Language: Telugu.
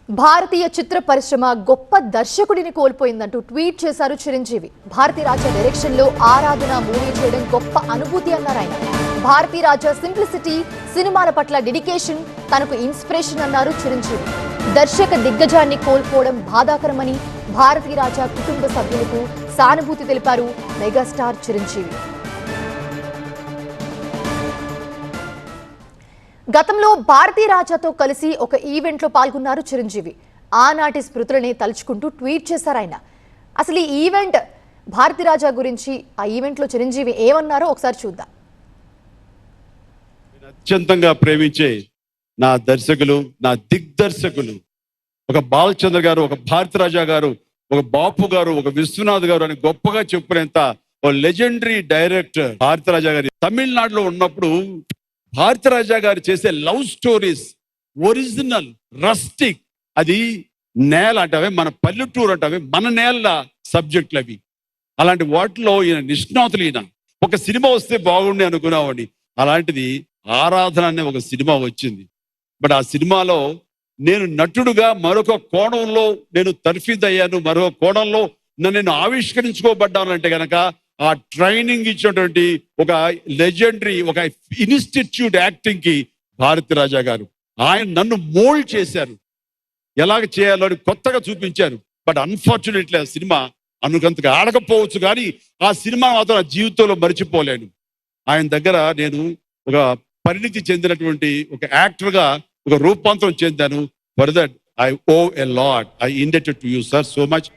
భారతీయ చిత్ర పరిశ్రమ గొప్ప దర్శకుడిని కోల్పోయిందంటూ ట్వీట్ చేశారు చిరంజీవి. భారతీ రాజా డైరెక్షన్ లో ఆరాధన మూవీ చేయడం గొప్ప అనుభూతి అన్నారు ఆయన. భారతీ రాజా సింప్లిసిటీ, సినిమాల పట్ల డెడికేషన్ తనకు ఇన్స్పిరేషన్ అన్నారు చిరంజీవి. దర్శక దిగ్గజాన్ని కోల్పోవడం బాధాకరమని భారతీ రాజా కుటుంబ సభ్యులకు సానుభూతి తెలిపారు మెగాస్టార్ చిరంజీవి. గతంలో భారతీ రాజాతో కలిసి ఒక ఈవెంట్ లో పాల్గొన్నారు చిరంజీవి. ఆనాటి స్మృతులని తలుచుకుంటూ ట్వీట్ చేశారు ఆయన. అసలు ఈ ఈవెంట్ భారతీ రాజా గురించి, ఆ ఈవెంట్ లో చిరంజీవి ఏమన్నారో ఒకసారి చూద్దాం. అత్యంతంగా ప్రేమించే నా దర్శకులు, నా దిగ్దర్శకులు, ఒక బాలచంద్ర గారు, ఒక భారతీ రాజా గారు, ఒక బాపు గారు, ఒక విశ్వనాథ్ గారు అని గొప్పగా చెప్పుకునేంత ఒక లెజెండరీ డైరెక్టర్ భారతీ రాజా గారి. తమిళనాడులో ఉన్నప్పుడు భారతీ రాజా గారు చేసే లవ్ స్టోరీస్ ఒరిజినల్, రస్టిక్, అది నేల అంటవే, మన పల్లెటూరు అంటవే, మన నేల సబ్జెక్టులు అవి. అలాంటి వాటిలో ఈయన నిష్ణాతులు. ఈయన ఒక సినిమా వస్తే బాగుండి అనుకున్నామండి. అలాంటిది ఆరాధన అనే ఒక సినిమా వచ్చింది. బట్ ఆ సినిమాలో నేను నటుడుగా మరొక కోణంలో నేను తర్ఫీద్ అయ్యాను, మరొక కోణంలో నేను ఆవిష్కరించుకోబడ్డానంటే కనుక ఆ ట్రైనింగ్ ఇచ్చినటువంటి ఒక లెజెండరీ, ఒక ఇన్స్టిట్యూట్ యాక్టింగ్ కి భారతీ రాజా గారు. ఆయన నన్ను మోల్డ్ చేశారు, ఎలాగ చేయాలో అని కొత్తగా చూపించారు. బట్ అన్ఫార్చునేట్లీ ఆ సినిమా అనుకంతగా ఆడకపోవచ్చు, కానీ ఆ సినిమా మాత్రం నా జీవితంలో మర్చిపోలేను. ఆయన దగ్గర నేను ఒక పరిణితి చెందినటువంటి ఒక యాక్టర్ గా ఒక రూపాంతరం చెందాను. For that I owe a lot. I indebted to you sir so much.